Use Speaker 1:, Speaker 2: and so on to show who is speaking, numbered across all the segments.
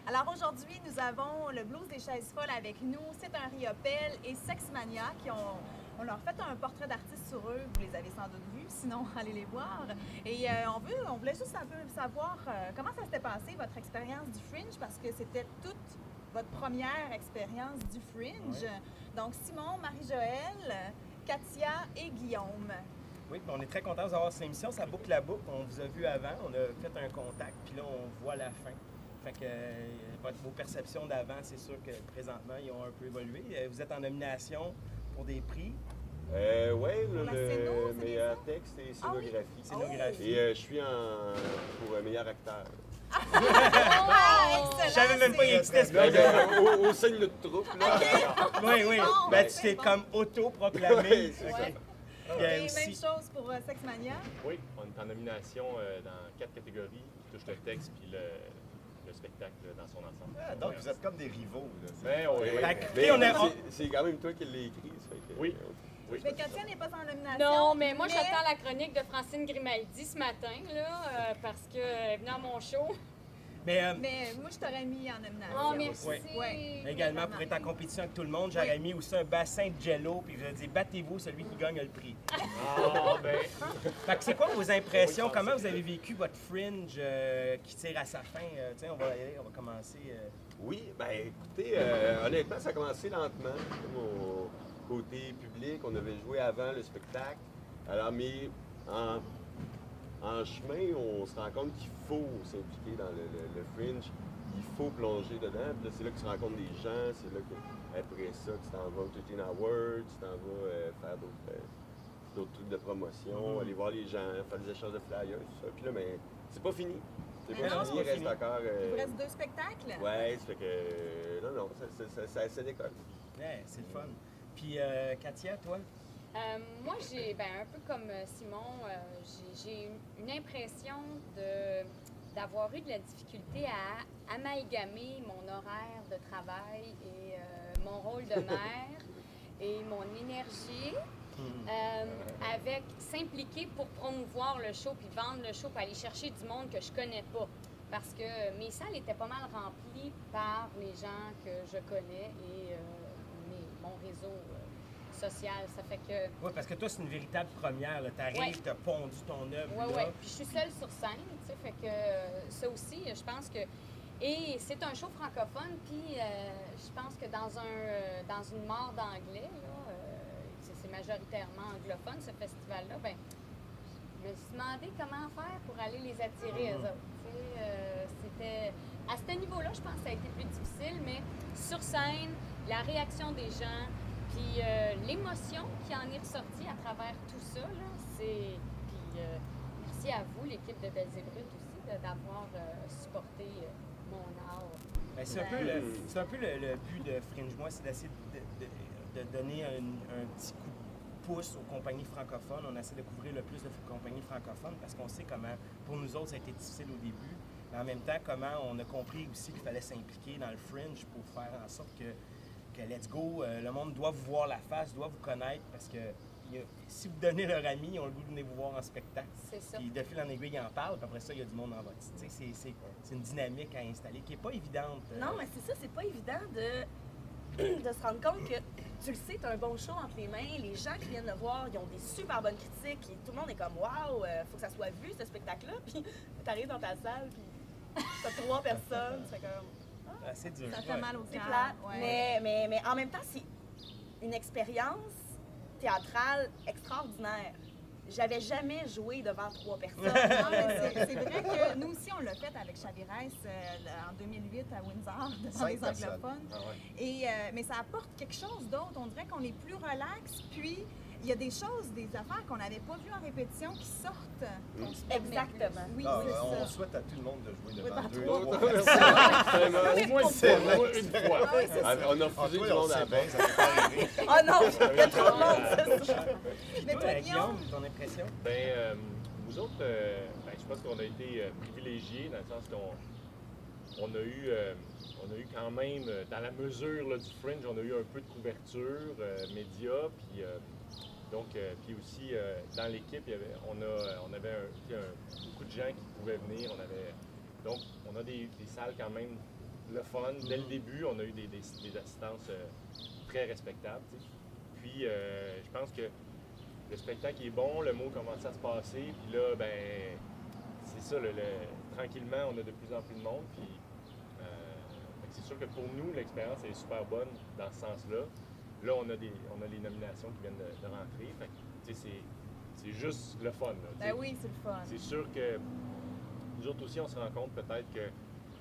Speaker 1: Alors aujourd'hui, nous avons le Blues des chaises folles avec nous. C'est un Riopelle et Sexmania qui ont... On leur fait un portrait d'artiste sur eux. Vous les avez sans doute vus, sinon allez les voir. Et on voulait juste un peu savoir comment ça s'était passé, votre expérience du Fringe, parce que c'était toute votre première expérience du Fringe.
Speaker 2: Ouais.
Speaker 1: Donc Simon, Marie-Joëlle, Katia et Guillaume.
Speaker 2: Oui, on est très contents de vous avoir cette émission. Ça boucle la boucle. On vous a vu avant, on a fait un contact, puis là, on voit la fin. Fait que vos perceptions d'avant, c'est sûr que présentement, ils ont un peu évolué. Vous êtes en nomination pour des prix.
Speaker 3: Oui,
Speaker 1: scéno,
Speaker 3: le
Speaker 1: c'est
Speaker 3: meilleur
Speaker 1: ça?
Speaker 3: texte, c'est
Speaker 1: Ah oui?
Speaker 3: scénographie.
Speaker 2: Scénographie.
Speaker 3: Et je suis pour meilleur acteur.
Speaker 1: Ah, excellent!
Speaker 2: Je savais même pas qu'il existait ce
Speaker 3: Ben,
Speaker 2: projet.
Speaker 3: au sein de notre troupe, là.
Speaker 2: Oui, oui.
Speaker 1: Bon,
Speaker 2: Ben,
Speaker 1: ben,
Speaker 2: tu t'es
Speaker 1: bon.
Speaker 2: comme auto-proclamé.
Speaker 3: Oui, c'est
Speaker 1: Ouais.
Speaker 2: Il y a
Speaker 1: Et
Speaker 2: aussi-
Speaker 1: même chose pour Sexmania.
Speaker 4: Oui, on est en nomination dans 4 catégories qui touchent le texte puis le spectacle dans son ensemble.
Speaker 5: Ah, donc, vous êtes comme des rivaux. Là.
Speaker 4: Ben, oui.
Speaker 2: Fait que,
Speaker 3: Mais
Speaker 2: puis on a-
Speaker 3: c'est quand même toi qui l'as écrit. Ça fait que-
Speaker 4: Oui. Oui.
Speaker 1: Mais Katia n'est pas en nomination.
Speaker 6: Non, mais moi, j'attends la chronique de Francine Grimaldi ce matin, là, parce qu'elle est venue à mon show.
Speaker 2: Mais
Speaker 1: Mais moi, je t'aurais mis en nomination.
Speaker 6: Oh, merci.
Speaker 2: Ouais.
Speaker 1: Ouais.
Speaker 2: également, pour être en compétition avec tout le monde, j'aurais mis aussi un bassin de jello, puis je vais dire battez-vous, celui qui gagne a le prix.
Speaker 4: Ah, ben,
Speaker 2: Fait que c'est quoi vos impressions? Comment vous avez vécu votre Fringe qui tire à sa fin? Tiens, on va commencer.
Speaker 3: Oui, ben écoutez, honnêtement, ça a commencé lentement. Comme au côté public, on avait joué avant le spectacle. Alors, mais en chemin, on se rend compte qu'il faut s'impliquer dans le Fringe. Il faut plonger dedans. Puis là, c'est là que tu rencontres des gens. C'est là qu'après ça, tu t'en vas au Teen Awards, tu t'en vas faire d'autres trucs de promotion, aller voir les gens, faire des échanges de flyers, tout ça. Puis là, mais c'est pas fini. C'est
Speaker 1: Mais non,
Speaker 3: pas fini, il
Speaker 2: c'est pas
Speaker 3: reste
Speaker 2: fini.
Speaker 3: encore...
Speaker 1: Il vous reste 2 spectacles?
Speaker 3: Ouais, ça fait que... Non, ça décolle.
Speaker 2: Ouais, c'est le fun. Puis, Katia, toi?
Speaker 6: Moi, un peu comme Simon, j'ai une impression d'avoir eu de la difficulté à amalgamer mon horaire de travail et mon rôle de mère et mon énergie avec s'impliquer pour promouvoir le show, puis vendre le show, puis aller chercher du monde que je connais pas. Parce que mes salles étaient pas mal remplies par les gens que je connais et mon réseau social. Ça fait que...
Speaker 2: Oui, parce que toi, c'est une véritable première. Tu arrives,
Speaker 6: Ouais.
Speaker 2: tu as pondu ton œuvre.
Speaker 6: Oui,
Speaker 2: là.
Speaker 6: oui. Puis je suis seule sur scène, tu sais, fait que ça aussi, je pense que... Et c'est un show francophone, puis je pense que dans une mare d'anglais, là, c'est majoritairement anglophone, ce festival-là, ben je me suis demandé comment faire pour aller les attirer, eux autres. Tu sais, c'était... À ce niveau-là, je pense que ça a été plus difficile, mais sur scène, la réaction des gens, puis l'émotion qui en est ressortie à travers tout ça, là, c'est... Puis merci à vous, l'équipe de Belles et Brutes aussi, d'avoir supporté mon art.
Speaker 2: Ben, c'est un peu le but de Fringe Moi, c'est d'essayer de donner un petit coup de pouce aux compagnies francophones. On essaie de couvrir le plus de compagnies francophones parce qu'on sait comment, pour nous autres, ça a été difficile au début. Mais en même temps, comment on a compris aussi qu'il fallait s'impliquer dans le Fringe pour faire en sorte que let's go, le monde doit vous voir la face, doit vous connaître parce que si vous donnez leur ami, ils ont le goût de venir vous voir en spectacle.
Speaker 6: C'est ça.
Speaker 2: Puis de fil en aiguille, ils en parlent, puis après ça, il y a du monde en votre. Tu sais, c'est une dynamique à installer qui n'est pas évidente.
Speaker 7: Non, mais c'est ça, c'est pas évident de se rendre compte que tu le sais, tu as un bon show entre les mains, les gens qui viennent le voir, ils ont des super bonnes critiques, et tout le monde est comme waouh, faut que ça soit vu ce spectacle-là, puis t'arrives dans ta salle, puis t'as 3 personnes, c'est comme
Speaker 2: Ah, c'est dur.
Speaker 1: Ça fait
Speaker 2: ouais.
Speaker 1: mal au
Speaker 7: c'est
Speaker 1: cœur.
Speaker 7: plate,
Speaker 1: Ouais.
Speaker 7: mais en même temps, c'est une expérience théâtrale extraordinaire. J'avais jamais joué devant 3 personnes.
Speaker 1: Non, mais c'est vrai que nous aussi, on l'a fait avec Chavirès en 2008 à Windsor, devant
Speaker 5: 5
Speaker 1: les
Speaker 5: personnes.
Speaker 1: anglophones.
Speaker 4: ah ouais.
Speaker 1: Et, mais ça apporte quelque chose d'autre. On dirait qu'on est plus relax, puis il y a des choses, des affaires qu'on n'avait pas vues en répétition qui sortent. qu'on se permet
Speaker 7: Exactement.
Speaker 1: plus. Oui,
Speaker 5: Ah,
Speaker 1: c'est
Speaker 5: on
Speaker 1: ça.
Speaker 5: souhaite à tout le monde de jouer
Speaker 1: Oui,
Speaker 5: devant
Speaker 1: dans
Speaker 5: 2
Speaker 1: trois.
Speaker 5: 3
Speaker 4: Au moins
Speaker 5: C'est
Speaker 4: une fois, une fois.
Speaker 1: Ah oui, c'est ça.
Speaker 3: On a
Speaker 5: Ah,
Speaker 3: refusé
Speaker 5: toi,
Speaker 3: du
Speaker 5: on
Speaker 3: monde à
Speaker 5: sait
Speaker 3: la
Speaker 5: bien,
Speaker 3: base.
Speaker 5: ça peut pas arriver.
Speaker 7: Oh non, il y a trop de monde, c'est ça.
Speaker 1: Mais
Speaker 2: Toi,
Speaker 1: toi,
Speaker 2: Guillaume,
Speaker 1: Guillaume,
Speaker 2: ton impression?
Speaker 4: Vous autres, je pense qu'on a été privilégiés dans le sens qu'on a eu quand même, dans la mesure là, du Fringe, on a eu un peu de couverture média, puis puis aussi dans l'équipe, on avait beaucoup de gens qui pouvaient venir. Donc, on a des salles quand même le fun. Dès le début, on a eu des assistances très respectables. T'sais. Puis, je pense que le spectacle est bon, le mot commence à se passer. Puis là, ben, c'est ça, tranquillement, on a de plus en plus de monde. Puis, fait que c'est sûr que pour nous, l'expérience est super bonne dans ce sens-là. Là, on a les nominations qui viennent de rentrer. Fait que, c'est juste le fun. Là,
Speaker 1: Ben oui, c'est le fun.
Speaker 4: c'est sûr que nous autres aussi, on se rend compte peut-être que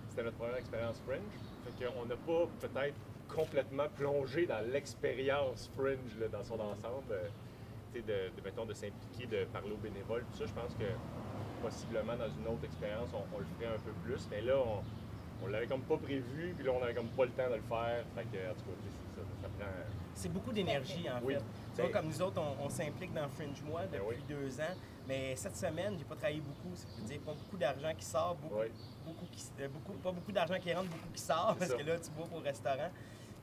Speaker 4: c'était notre première expérience Fringe. Fait qu'on n'a pas peut-être complètement plongé dans l'expérience Fringe là, dans son ensemble. Mettons, de s'impliquer, de parler aux bénévoles, tout ça. Je pense que possiblement dans une autre expérience, on le ferait un peu plus. Mais là, on l'avait comme pas prévu, puis là, on avait comme pas le temps de le faire. Fait que, en tout cas, ça prend...
Speaker 2: C'est beaucoup d'énergie, en
Speaker 4: Oui.
Speaker 2: fait. Tu vois, comme nous autres, on s'implique dans Fringe Moi depuis
Speaker 4: oui.
Speaker 2: 2 ans, mais cette semaine, j'ai pas travaillé beaucoup. Ça veut dire pas beaucoup d'argent qui sort,
Speaker 4: Oui.
Speaker 2: pas beaucoup d'argent qui rentre, beaucoup qui sort,
Speaker 4: C'est
Speaker 2: parce
Speaker 4: ça.
Speaker 2: que là, tu bois au restaurant.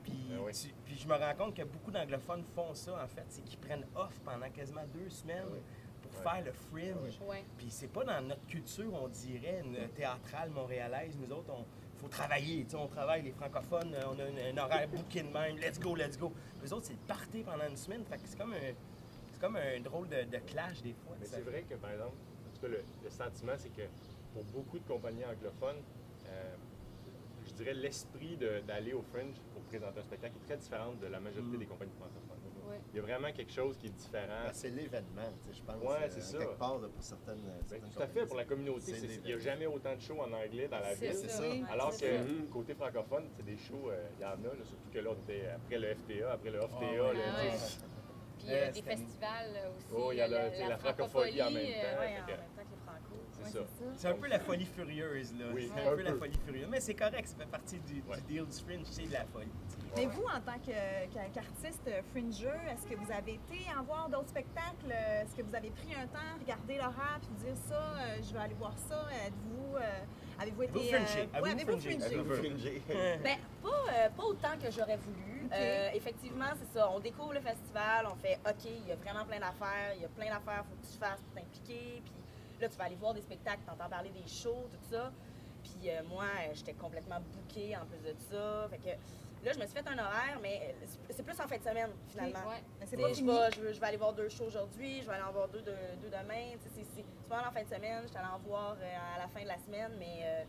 Speaker 2: Puis,
Speaker 4: Oui.
Speaker 2: puis je me rends compte que beaucoup d'anglophones font ça, en fait, c'est qu'ils prennent off pendant quasiment 2 semaines pour
Speaker 4: Ouais.
Speaker 2: faire le Fringe.
Speaker 6: Ouais.
Speaker 2: Puis c'est pas dans notre culture, on dirait, théâtrale montréalaise. Nous autres, faut travailler, tu sais, on travaille, les francophones, on a un horaire booké de même, let's go, let's go. Les autres, c'est le party pendant une semaine, fait que c'est comme un drôle de clash des fois.
Speaker 4: Mais
Speaker 2: tu sais.
Speaker 4: c'est vrai que, par exemple, en tout cas, le sentiment, c'est que pour beaucoup de compagnies anglophones, je dirais l'esprit d'aller au Fringe pour présenter un spectacle est très différent de la majorité des compagnies francophones.
Speaker 6: Ouais.
Speaker 4: Il y a vraiment quelque chose qui est différent.
Speaker 5: Ben, c'est l'événement, tu sais, je pense.
Speaker 4: Ouais, c'est ça.
Speaker 5: Quelque part, là, pour certaines.
Speaker 4: Ben,
Speaker 5: certaines
Speaker 4: tout à fait, pour la communauté,
Speaker 5: C'est
Speaker 4: il n'y a
Speaker 5: l'événement.
Speaker 4: jamais autant de shows en anglais dans la
Speaker 6: C'est
Speaker 4: ville.
Speaker 5: c'est
Speaker 6: ça.
Speaker 5: ça.
Speaker 6: Ouais,
Speaker 4: Alors
Speaker 6: c'est
Speaker 4: que
Speaker 6: ça.
Speaker 4: côté francophone, c'est des shows, il y en a, là, surtout que là, on était après le FTA, après le OFTA.
Speaker 2: ouais.
Speaker 4: là,
Speaker 6: Ah
Speaker 4: tu
Speaker 6: ouais.
Speaker 4: sais.
Speaker 6: Puis
Speaker 2: Ouais,
Speaker 6: des
Speaker 2: c'était-
Speaker 6: festivals aussi.
Speaker 4: Oh, il y a la francophonie en même temps.
Speaker 7: Ouais,
Speaker 4: fait
Speaker 7: en
Speaker 4: que-
Speaker 7: même temps que les Franco.
Speaker 4: C'est
Speaker 1: Ouais,
Speaker 4: ça.
Speaker 1: c'est ça.
Speaker 2: C'est un peu la folie furieuse, là.
Speaker 4: Oui,
Speaker 2: c'est
Speaker 4: un
Speaker 2: un peu la
Speaker 4: peu.
Speaker 2: folie furieuse. Mais c'est correct, ça fait partie du
Speaker 4: Ouais.
Speaker 2: deal du Fringe, c'est de la folie.
Speaker 1: Mais vous, en tant qu'artiste fringeur, est-ce que vous avez été en voir d'autres spectacles? Est-ce que vous avez pris un temps, regarder l'horaire, puis dire ça, je vais aller voir ça? Avez-vous été...
Speaker 2: Avez-vous fringé?
Speaker 1: ouais,
Speaker 2: Avez-vous
Speaker 1: avez-vous
Speaker 2: fringé?
Speaker 1: fringé?
Speaker 3: Avez-vous fringé?
Speaker 7: Ben, pas autant que j'aurais voulu.
Speaker 1: Ok.
Speaker 7: Effectivement, c'est ça. On découvre le festival, on fait OK, il y a vraiment plein d'affaires, il y a plein d'affaires, faut que tu fasses pour t'impliquer. Puis là, tu vas aller voir des spectacles, t'entends parler des shows, tout ça. Puis moi, j'étais complètement bookée en plus de ça. Fait que là, je me suis fait un horaire, mais c'est plus en fin de semaine, finalement.
Speaker 6: Ouais.
Speaker 1: Mais c'est
Speaker 7: Tu
Speaker 1: pas
Speaker 7: sais,
Speaker 1: fini.
Speaker 7: je vais aller voir 2 shows aujourd'hui, je vais aller en voir 2 demain. Tu sais, c'est souvent en fin de semaine, je suis allée en voir à la fin de la semaine, mais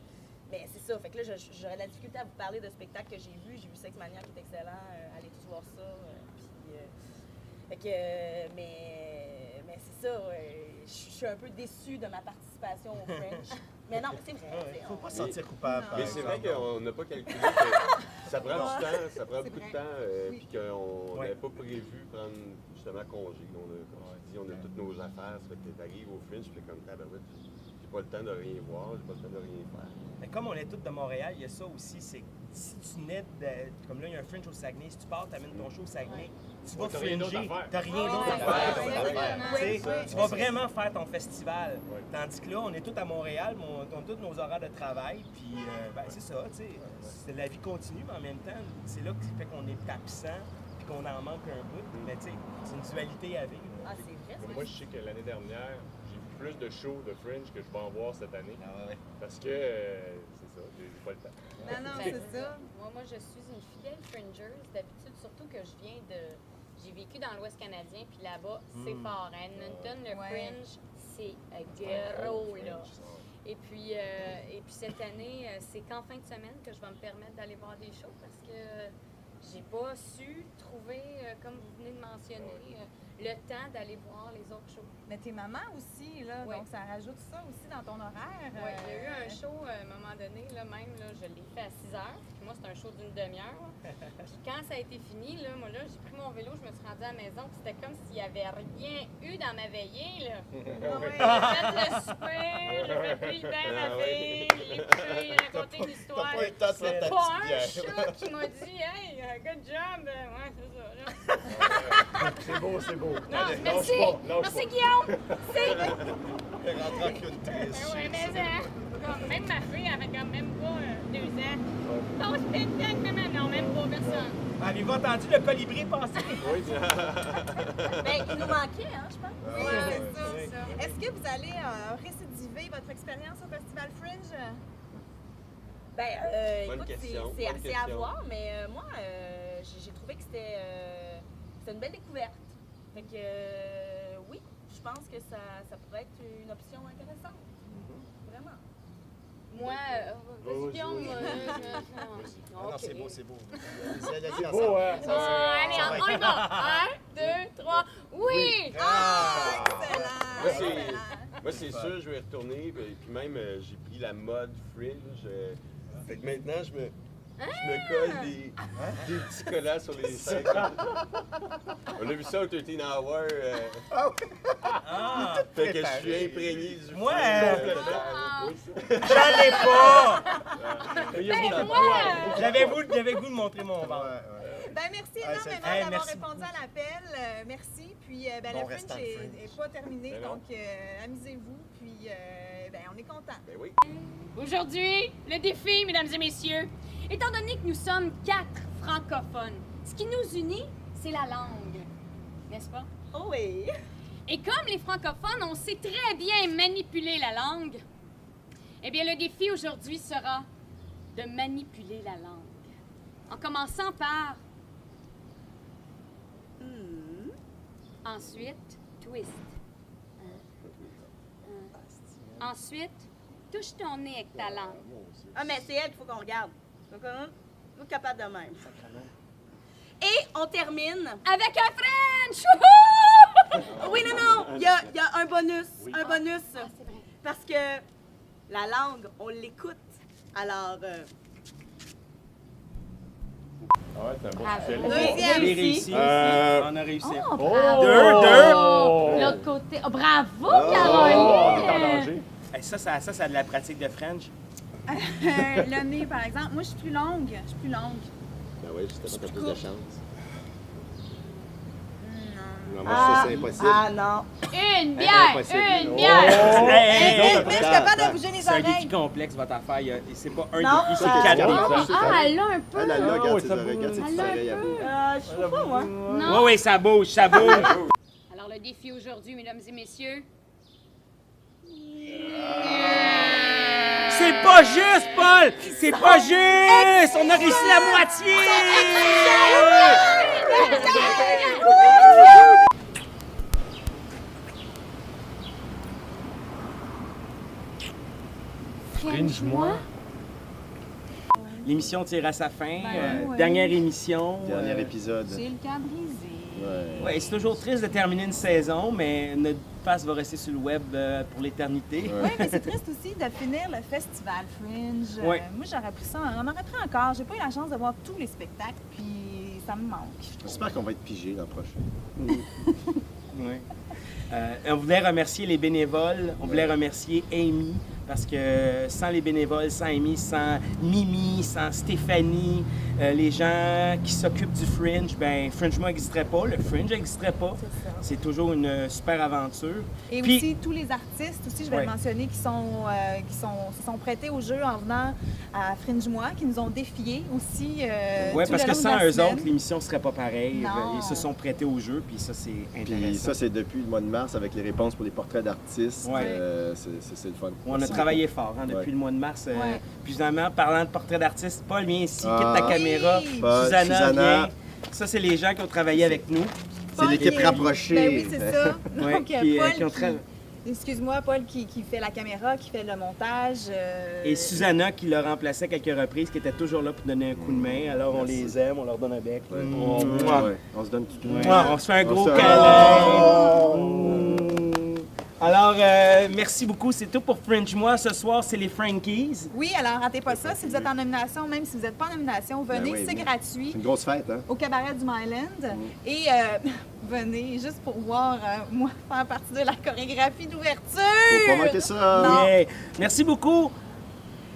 Speaker 7: c'est ça. Fait que là, j'aurais de la difficulté à vous parler de spectacles que j'ai vus. J'ai vu Sex Mania qui est excellent, allez tous voir ça. Fait que, mais c'est ça, je suis un peu déçue de ma participation au Fringe. Mais non, c'est vrai. tu sais,
Speaker 5: Faut
Speaker 7: on-
Speaker 5: pas se sentir coupable.
Speaker 1: Non.
Speaker 5: par
Speaker 3: Mais c'est vrai
Speaker 5: exemple.
Speaker 3: qu'on n'a pas calculé que ça prend du temps, ça prend
Speaker 1: C'est
Speaker 3: beaucoup
Speaker 1: vrai.
Speaker 3: de temps,
Speaker 1: Oui.
Speaker 3: puis qu'on
Speaker 2: Ouais.
Speaker 3: n'avait pas prévu prendre justement congé. Comme tu dis, on a toutes nos affaires, ça fait que t'arrives au Fringe, puis comme tabarouette, j'ai pas le temps de rien voir, j'ai pas le temps de rien faire.
Speaker 2: Mais comme on est tous de Montréal, il y a ça aussi, c'est que si tu nais comme là, il y a un Fringe au Saguenay, si tu pars, tu amènes ton show au Saguenay, tu vas
Speaker 4: Ouais, t'as rien d'autre à
Speaker 2: fringer,
Speaker 4: faire.
Speaker 2: t'as rien
Speaker 6: Ouais,
Speaker 2: d'autre à
Speaker 6: ouais,
Speaker 2: faire.
Speaker 6: ouais, exactement.
Speaker 2: Tu sais,
Speaker 1: Oui,
Speaker 2: tu vas vraiment faire ton festival.
Speaker 4: Ouais.
Speaker 2: Tandis que là, on est tous à Montréal, mais on a tous nos horaires de travail, puis ben, c'est ça, tu sais. C'est la vie continue, mais en même temps, c'est là qui fait qu'on est absent, puis qu'on en manque un bout. Mais tu sais, c'est une dualité à vivre.
Speaker 7: Ah, c'est vrai,
Speaker 4: Mais
Speaker 7: ça.
Speaker 4: moi, je sais que l'année dernière, j'ai vu plus de shows de Fringe que je vais en voir cette année.
Speaker 5: Ah ouais.
Speaker 4: Parce que, c'est ça, j'ai pas le temps.
Speaker 1: Non, non,
Speaker 6: Ben,
Speaker 1: c'est ça.
Speaker 6: Moi, je suis une fidèle Fringeuse. D'habitude, surtout que je viens de... J'ai vécu dans l'Ouest canadien, puis là-bas, c'est fort. À Edmonton, le
Speaker 1: Ouais.
Speaker 6: Fringe, c'est gros, là. Et puis cette année, c'est qu'en fin de semaine que je vais me permettre d'aller voir des shows parce que j'ai pas su trouver, comme vous venez de mentionner, le temps d'aller voir les autres shows.
Speaker 1: Mais t'es maman aussi, là,
Speaker 6: Ouais.
Speaker 1: donc ça rajoute ça aussi dans ton horaire.
Speaker 6: Oui, il y a eu un show à un moment donné, là, même, là, je l'ai fait à 6 heures. Puis moi, c'est un show d'une demi-heure. là. Puis quand ça a été fini, là, moi, là, j'ai pris mon vélo, je me suis rendue à la maison. Puis c'était comme s'il n'y avait rien eu dans ma veillée, là.
Speaker 1: Ah ouais.
Speaker 6: J'ai fait le souper, j'ai fait plus le bain à ma
Speaker 3: Ah
Speaker 6: fille, j'ai couché, j'ai raconté une histoire.
Speaker 5: T'as pas eu le temps de faire ta
Speaker 6: Pas un
Speaker 5: petite bière.
Speaker 6: chat qui m'a dit « Hey, good job! » Ouais, c'est ça, là.
Speaker 4: C'est beau, c'est beau.
Speaker 6: Non,
Speaker 4: Allez,
Speaker 6: merci!
Speaker 4: lâche pas, lâche
Speaker 6: Merci,
Speaker 4: pas.
Speaker 6: Guillaume! C'est...
Speaker 5: Elle est rentrée en clown triste.
Speaker 6: Ouais, mais comme même ma fille, elle avait quand même pas 2 ans. Ton spectacle, maman? Non, même pas personne.
Speaker 2: Avez-vous entendu le colibri passer?
Speaker 4: Oui,
Speaker 7: Ben, il nous manquait, hein, je pense.
Speaker 1: Oui,
Speaker 2: Ouais,
Speaker 1: c'est ça.
Speaker 2: ouais.
Speaker 1: Est-ce que vous allez récidiver votre expérience au Festival Fringe?
Speaker 3: Bonne
Speaker 7: Écoute,
Speaker 3: question,
Speaker 7: c'est
Speaker 3: bonne
Speaker 7: assez
Speaker 3: question.
Speaker 7: à voir, mais moi, j'ai trouvé que c'était une belle découverte. Fait que, oui, je pense que ça pourrait être une option intéressante. Vraiment.
Speaker 6: Moi, vas-y,
Speaker 3: Vas-y,
Speaker 6: Guillaume.
Speaker 5: Ah non,
Speaker 6: OK.
Speaker 5: c'est beau, c'est beau. Allez-y
Speaker 4: C'est
Speaker 5: ensemble.
Speaker 4: beau, hein?
Speaker 6: Allez, on y va. 1, 2, 3. Oui!
Speaker 5: Ah!
Speaker 1: Excellent!
Speaker 3: Moi, c'est sûr, je vais y retourner. Puis même, j'ai pris la mode fringe. Fait que maintenant, je me colle des petits collants sur les seins. On a vu ça au 13 Hour.
Speaker 2: Ah!
Speaker 3: Fait que je suis imprégné du
Speaker 2: Moi,
Speaker 3: fringe
Speaker 6: Ah.
Speaker 3: complètement.
Speaker 2: J'en ai pas!
Speaker 4: Il y a beaucoup de
Speaker 6: Ben,
Speaker 4: poils.
Speaker 6: moi!
Speaker 2: J'avais le goût de montrer mon
Speaker 5: Ouais,
Speaker 2: ventre.
Speaker 5: ouais.
Speaker 1: Ben, merci
Speaker 5: c'est
Speaker 1: énormément
Speaker 5: le
Speaker 2: fun.
Speaker 1: d'avoir
Speaker 2: Merci
Speaker 1: répondu
Speaker 2: beaucoup.
Speaker 1: à l'appel. Merci. Puis, ben,
Speaker 5: Bon
Speaker 1: le
Speaker 5: restant
Speaker 1: Fringe
Speaker 5: de Fringe.
Speaker 1: n'est pas terminé,
Speaker 3: Ben non.
Speaker 1: donc amusez-vous. Puis, ben, on est contents.
Speaker 3: Ben oui.
Speaker 6: Aujourd'hui, le défi, mesdames et messieurs, étant donné que nous sommes 4 francophones, ce qui nous unit, c'est la langue, n'est-ce pas?
Speaker 7: Oh oui!
Speaker 6: Et comme les francophones, on sait très bien manipuler la langue, eh bien, le défi aujourd'hui sera de manipuler la langue. En commençant par... Ensuite, twist. Ensuite, touche ton nez avec ta langue.
Speaker 7: Ah, mais c'est elle qu'il faut qu'on regarde. Donc, on est capable de même. Et on termine.
Speaker 6: Avec un French! Wouhou!
Speaker 7: Oui, non, il y a un bonus. Un bonus.
Speaker 6: C'est vrai.
Speaker 7: Parce que la langue, on l'écoute. Alors,
Speaker 4: Ah ouais, c'est un bon
Speaker 6: Bravo.
Speaker 4: succès.
Speaker 1: Deuxième.
Speaker 2: J'ai réussi. On a réussi.
Speaker 6: Oh,
Speaker 4: Oh!
Speaker 6: bravo!
Speaker 2: Deux.
Speaker 6: L'autre côté. Oh, bravo,
Speaker 4: Oh, on est en
Speaker 6: Caroline!
Speaker 4: danger.
Speaker 2: Hey, ça, c'est de la pratique de French.
Speaker 1: Le nez, par exemple. Moi, je suis plus longue.
Speaker 3: Ben oui, c'était pas ta plus de chance.
Speaker 5: Non, moi, ça, c'est impossible.
Speaker 7: ah non.
Speaker 6: Une bière!
Speaker 5: Impossible.
Speaker 6: Une bière!
Speaker 2: Hey, hey,
Speaker 1: Mais je suis capable de bouger les
Speaker 2: C'est un défi
Speaker 1: oreilles.
Speaker 2: complexe, votre affaire. C'est pas un
Speaker 7: Non,
Speaker 2: défi, c'est
Speaker 7: ça-
Speaker 2: 4
Speaker 5: ça-
Speaker 2: défis.
Speaker 6: Ah, elle l'a un peu!
Speaker 5: Elle a là,
Speaker 4: Ah,
Speaker 5: regarde
Speaker 4: ouais,
Speaker 5: ses
Speaker 4: ça
Speaker 5: oreilles, regarde ses
Speaker 4: bouge.
Speaker 5: petites oreilles à bout.
Speaker 7: Je trouve pas, moi.
Speaker 6: Non?
Speaker 2: Oui, oui, ça bouge, ça bouge.
Speaker 6: Alors, le défi aujourd'hui, mesdames et messieurs.
Speaker 2: C'est pas juste, Paul! C'est pas juste! On a réussi la moitié!
Speaker 4: Fringe-moi.
Speaker 2: L'émission tire à sa fin.
Speaker 1: ouais.
Speaker 2: Dernière émission.
Speaker 5: Dernier épisode.
Speaker 1: J'ai le cœur brisé.
Speaker 5: Ouais.
Speaker 2: Ouais, c'est toujours triste de terminer une saison, mais notre face va rester sur le web pour l'éternité.
Speaker 1: Oui, mais c'est triste aussi de finir le festival Fringe.
Speaker 2: Ouais.
Speaker 1: Moi, j'aurais pris ça, on aurait pris encore. J'ai pas eu la chance de voir tous les spectacles, puis ça me manque. je trouve.
Speaker 5: J'espère qu'on va être pigé l'an prochain.
Speaker 2: Ouais. On voulait remercier les bénévoles, on voulait remercier Amy, parce que sans les bénévoles, sans Amy, sans Mimi, sans Stéphanie, les gens qui s'occupent du Fringe, ben Fringe-moi n'existerait pas, le Fringe n'existerait pas.
Speaker 1: C'est ça.
Speaker 2: C'est toujours une super aventure.
Speaker 1: Et
Speaker 2: Puis-
Speaker 1: aussi, tous les artistes, aussi, je vais
Speaker 2: Ouais.
Speaker 1: le mentionner, qui se sont prêtés au jeu en venant à Fringe-moi, qui nous ont défiés aussi.
Speaker 2: Oui,
Speaker 1: tout
Speaker 2: parce
Speaker 1: le
Speaker 2: que
Speaker 1: long de
Speaker 2: sans
Speaker 1: la
Speaker 2: eux
Speaker 1: semaine.
Speaker 2: autres, l'émission ne serait pas pareille.
Speaker 1: Non.
Speaker 2: Ils se sont prêtés au jeu, puis ça, c'est
Speaker 5: Puis
Speaker 2: intéressant.
Speaker 5: ça, c'est depuis le mois de mars avec les réponses pour les portraits d'artistes.
Speaker 2: Ouais.
Speaker 5: C'est le fun.
Speaker 2: On a
Speaker 5: Merci
Speaker 2: travaillé fort depuis
Speaker 5: Ouais.
Speaker 2: le mois de mars.
Speaker 1: Ouais.
Speaker 2: Puis finalement, parlant de portrait d'artiste, Paul, viens ici,
Speaker 5: Ah.
Speaker 2: quitte ta caméra.
Speaker 1: Oui.
Speaker 5: Paul,
Speaker 2: Susanna,
Speaker 5: Susanna.
Speaker 2: viens. Ça, c'est les gens qui ont travaillé avec nous.
Speaker 5: C'est
Speaker 1: Paul
Speaker 5: l'équipe
Speaker 1: qui-
Speaker 5: rapprochée.
Speaker 1: Ben oui, c'est ça.
Speaker 2: Ouais,
Speaker 1: Donc,
Speaker 2: qui
Speaker 1: Paul,
Speaker 2: ont tra-
Speaker 1: excuse-moi, Paul qui fait la caméra, qui fait le montage.
Speaker 2: Et Susanna qui l'a remplacé à quelques reprises, qui était toujours là pour donner un coup de main. Alors on les aime, on leur donne un bec.
Speaker 5: Ouais.
Speaker 2: Mouah.
Speaker 5: Ouais. On se donne tout.
Speaker 2: Mouah. On se fait un gros
Speaker 5: se-
Speaker 2: câlin. Alors, merci beaucoup. C'est tout pour Fringe-moi. Ce soir, c'est les Frankies.
Speaker 1: Oui, alors ratez pas ça. Si vous êtes en nomination, même si vous n'êtes pas en nomination, venez,
Speaker 5: Ben oui,
Speaker 1: c'est
Speaker 5: mais-
Speaker 1: gratuit.
Speaker 5: C'est une grosse fête, hein?
Speaker 1: Au cabaret du Myland. Et venez juste pour voir moi faire partie de la chorégraphie d'ouverture.
Speaker 5: Faut pas manquer ça.
Speaker 1: Non.
Speaker 2: Yeah. Merci beaucoup.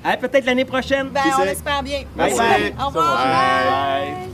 Speaker 2: À peut-être l'année prochaine.
Speaker 1: Ben,
Speaker 5: Qui
Speaker 1: on
Speaker 5: c'est?
Speaker 1: l'espère bien.
Speaker 5: Merci.
Speaker 1: Au revoir.
Speaker 5: Bye.
Speaker 2: Bye.